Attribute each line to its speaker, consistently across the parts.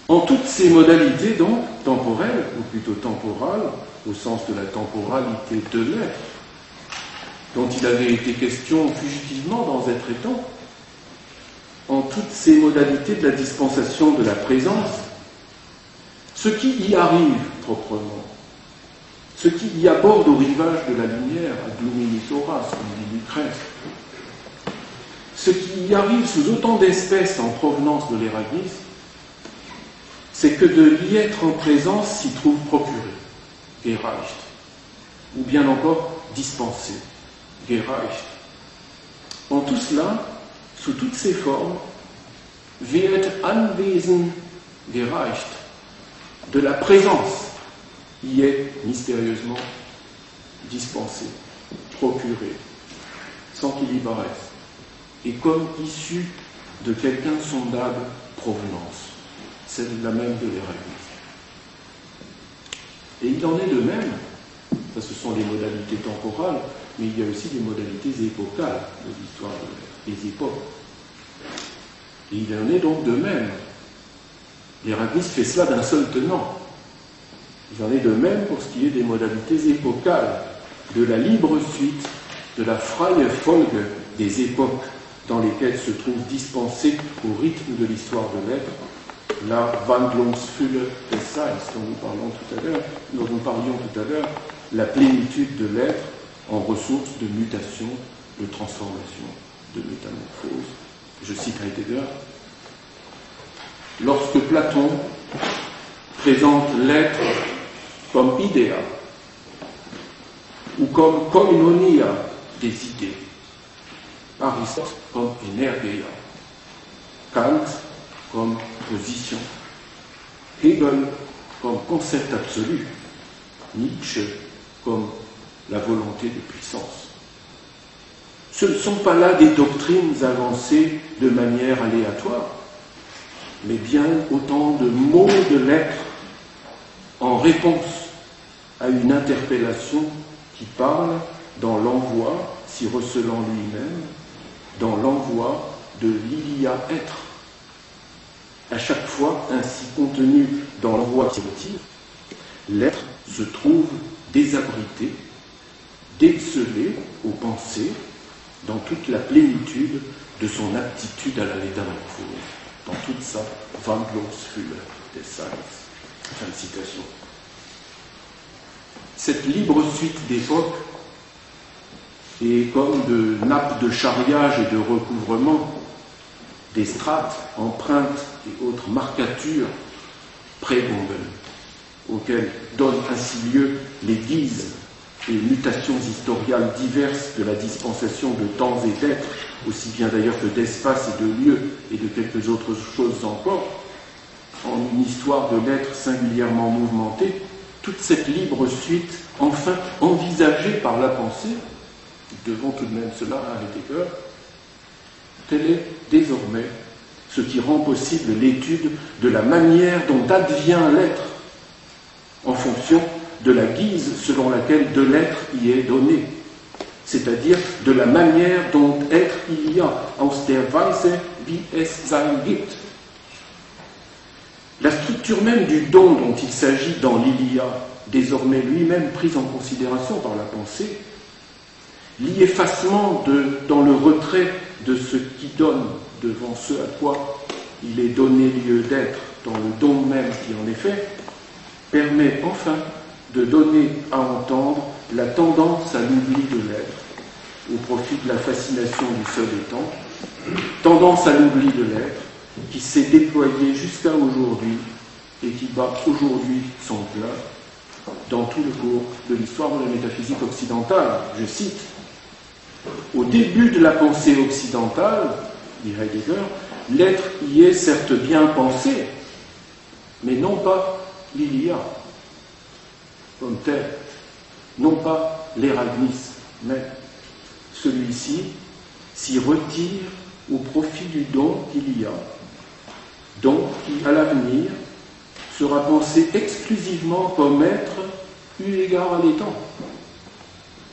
Speaker 1: En toutes ces modalités, donc, temporelles, ou plutôt temporales, au sens de la temporalité de l'être, dont il avait été question fugitivement dans Être et Temps, en toutes ces modalités de la dispensation de la présence, ce qui y arrive proprement, ce qui y aborde au rivage de la lumière, ad luminisoras, comme dit Lucrèce, ce qui y arrive sous autant d'espèces en provenance de l'éragnisme, c'est que de l'y être en présence s'y trouve procuré, gereicht, ou bien encore dispensé, gereicht. En tout cela, sous toutes ces formes, wird Anwesen gereicht, de la présence y est mystérieusement dispensé, procuré, sans qu'il y paraisse, et comme issu de quelque insondable provenance, celle-là même de l'éragnisme. Et il en est de même, ça ce sont les modalités temporales, mais il y a aussi des modalités épocales de l'histoire de l'être, les époques. Et il en est donc de même. L'éragnisme fait cela d'un seul tenant. Il en est de même pour ce qui est des modalités épocales, de la libre suite, de la freie Folge des époques dans lesquelles se trouve dispensée au rythme de l'histoire de l'être la Wandlungsfülle des Seins dont nous parlions tout à l'heure, la plénitude de l'être en ressources de mutation, de transformation, de métamorphose. Je cite Heidegger. Lorsque Platon présente l'être comme idéa ou comme koinonia des idées, Aristote comme energeia, Kant comme position, Hegel comme concept absolu, Nietzsche comme la volonté de puissance. Ce ne sont pas là des doctrines avancées de manière aléatoire, mais bien autant de mots de l'être en réponse à une interpellation qui parle dans l'envoi, s'y recelant lui-même, dans l'envoi de l'ilia être. À chaque fois ainsi contenu dans l'envoi qui retire, l'être se trouve désabrité, décelé aux pensées, dans toute la plénitude de son aptitude à la métamorphose, dans toute sa Wandlungsfülle des Seins. Fin de citation. Cette libre suite d'époques est comme de nappes de charriage et de recouvrement, des strates, empreintes et autres marquatures pré-Gondel, auxquelles donnent ainsi lieu les guises et mutations historiales diverses de la dispensation de temps et d'être, aussi bien d'ailleurs que d'espace et de lieu et de quelques autres choses encore, en une histoire de l'être singulièrement mouvementée, toute cette libre suite, enfin envisagée par la pensée, devons tout de même cela à Heidegger, tel est désormais ce qui rend possible l'étude de la manière dont advient l'être, en fonction de la guise selon laquelle de l'être y est donné, c'est-à-dire de la manière dont être il y a, aus der Weise wie es sein gibt. La structure même du don dont il s'agit dans l'Ilia, désormais lui-même prise en considération par la pensée, lie effacement dans le retrait de ce qui donne devant ce à quoi il est donné lieu d'être, dans le don même qui en est fait, permet enfin de donner à entendre la tendance à l'oubli de l'être, au profit de la fascination du seul étant, tendance à l'oubli de l'être, qui s'est déployée jusqu'à aujourd'hui et qui bat aujourd'hui son plein dans tout le cours de l'histoire de la métaphysique occidentale. Je cite, « Au début de la pensée occidentale, dit Heidegger, l'être y est certes bien pensé, mais non pas l'ilia, comme tel, non pas l'éragnisme, mais celui-ci s'y retire au profit du don qu'il y a, don qui, à l'avenir, sera pensé exclusivement comme être eu égard à l'étant,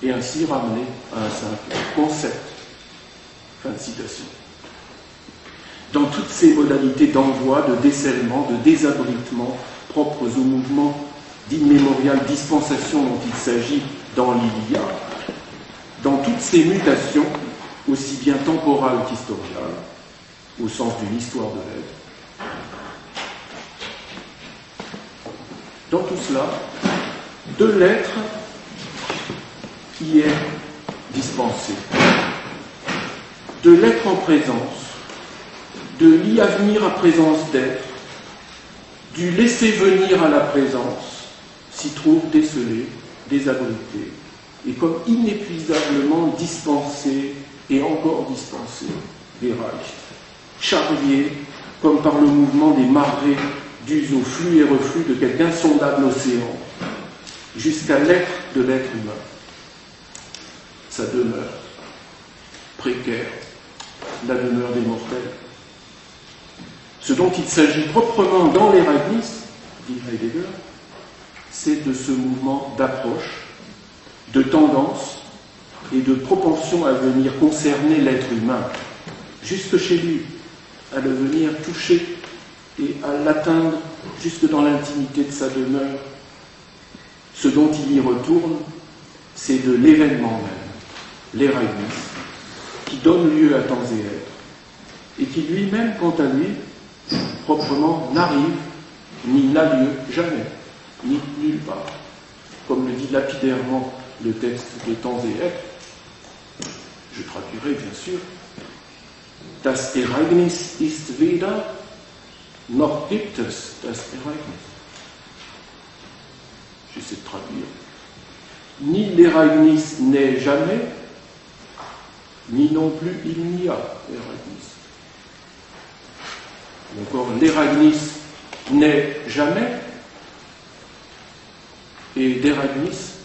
Speaker 1: et ainsi ramené à un simple concept. Fin de citation. dans toutes ses modalités d'envoi, de décèlement, de désabritement, propres au mouvement d'immémoriale dispensation dont il s'agit dans l'Iliade, dans toutes ces mutations, aussi bien temporales qu'historiales, au sens d'une histoire de l'être. Dans tout cela, de l'être qui est dispensé, de l'être en présence, de l'y avenir à présence d'être, du laisser venir à la présence, s'y trouve décelé, désabrité, et comme inépuisablement dispensé et encore dispensé, des Reichs, charriés comme par le mouvement des marées dus au flux et reflux de quelque insondable océan, jusqu'à l'être de l'être humain. Sa demeure, précaire, la demeure des mortels. Ce dont il s'agit proprement dans l'Erasmus, dit Heidegger, c'est de ce mouvement d'approche, de tendance et de propension à venir concerner l'être humain, jusque chez lui, à le venir toucher et à l'atteindre jusque dans l'intimité de sa demeure. Ce dont il y retourne, c'est de l'événement même, l'Erasmus, qui donne lieu à temps et être, et qui lui-même, quant à lui, proprement n'arrive, ni n'a lieu, jamais, ni nulle part. Comme le dit lapidairement le texte de Temps et Être, je traduirai bien sûr, Das Ereignis ist weder, noch gibt es das Ereignis. J'essaie de traduire. Ni l'Ereignis n'est jamais, ni non plus il n'y a Ereignis. Encore, l'Erasmus n'est jamais, et d'Erasmus,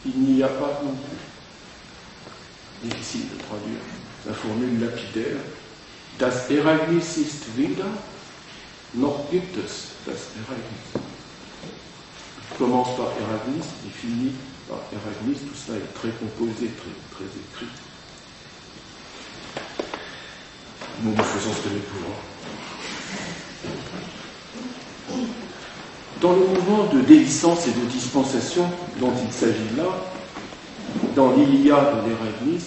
Speaker 1: il n'y a pas non plus. Difficile de traduire la formule lapidaire. Das Ereignis ist weder, noch gibt es das Ereignis. Il commence par Erasmus, il finit par Erasmus, tout cela est très composé, très écrit. Nous faisons ce que nous pouvons. Dans le mouvement de délicence et de dispensation dont il s'agit là, dans l'Iliade d'Erasmus,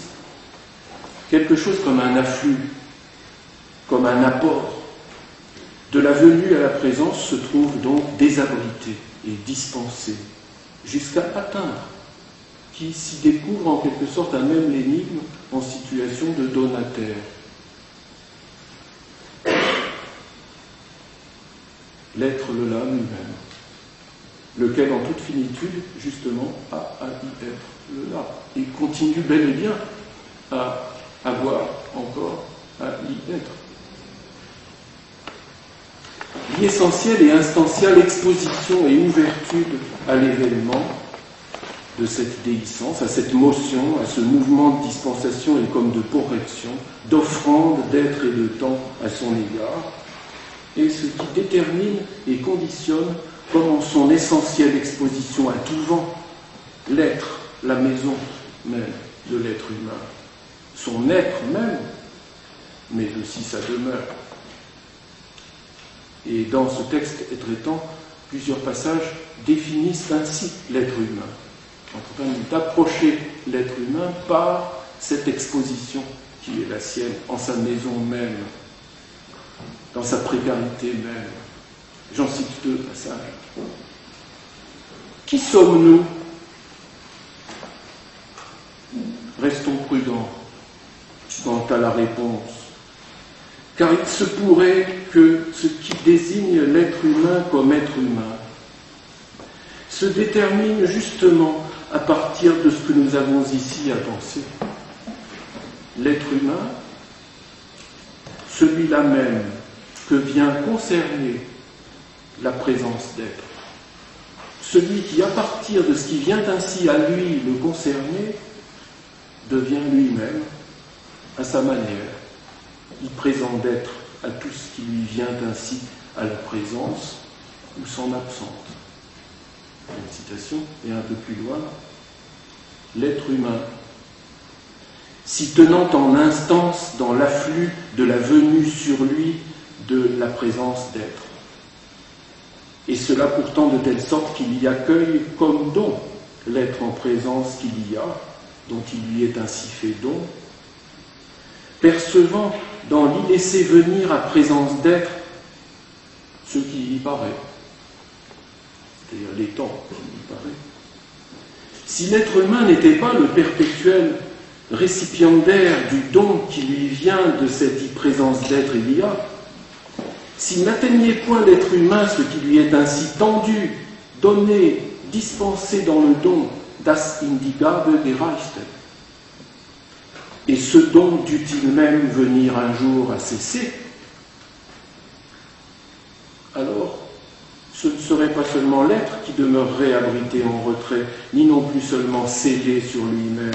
Speaker 1: quelque chose comme un afflux, comme un apport de la venue à la présence se trouve donc désabrité et dispensé, jusqu'à atteindre, qui s'y découvre en quelque sorte un même l'énigme en situation de donataire. L'être le là lui-même, lequel en toute finitude, justement, a à y être le là, et continue bel et bien à avoir encore à y être. L'essentielle et instantielle exposition et ouverture à l'événement de cette déhiscence, à cette motion, à ce mouvement de dispensation et comme de correction, d'offrande d'être et de temps à son égard, et ce qui détermine et conditionne, comme en son essentielle exposition à tout vent, l'être, la maison même de l'être humain, son être même, mais aussi sa demeure. Et dans ce texte traitant, plusieurs passages définissent ainsi l'être humain, en train d'approcher l'être humain par cette exposition qui est la sienne, en sa maison même, dans sa précarité même. J'en cite deux passages. Qui sommes-nous? Restons prudents quant à la réponse, car il se pourrait que ce qui désigne l'être humain comme être humain se détermine justement à partir de ce que nous avons ici à penser. L'être humain, celui-là même que vient concerner la présence d'être, celui qui, à partir de ce qui vient ainsi à lui le concerner, devient lui-même, à sa manière, y présent d'être à tout ce qui lui vient ainsi à la présence ou s'en absente. Une citation, et un peu plus loin, l'être humain, s'y tenant en instance dans l'afflux de la venue sur lui de la présence d'être. Et cela pourtant de telle sorte qu'il y accueille comme don l'être en présence qu'il y a, dont il lui est ainsi fait don, percevant dans l'y laisser venir à présence d'être ce qui y paraît, c'est-à-dire les temps qui y paraît. Si l'être humain n'était pas le perpétuel récipiendaire du don qui lui vient de cette y-présence d'être il y a, s'il n'atteignait point l'être humain ce qui lui est ainsi tendu, donné, dispensé dans le don das Hingabe gereichte, et ce don dut-il même venir un jour à cesser, alors ce ne serait pas seulement l'être qui demeurerait abrité en retrait, ni non plus seulement scellé sur lui-même,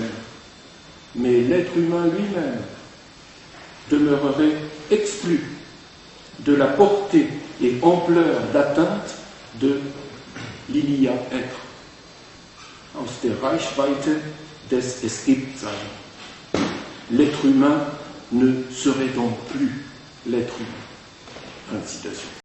Speaker 1: mais l'être humain lui-même demeurerait exclu de la portée et ampleur d'atteinte de l'Ilia être, aus der Reichweite des Es gibt sein. L'être humain ne serait donc plus l'être humain. Fin de citation.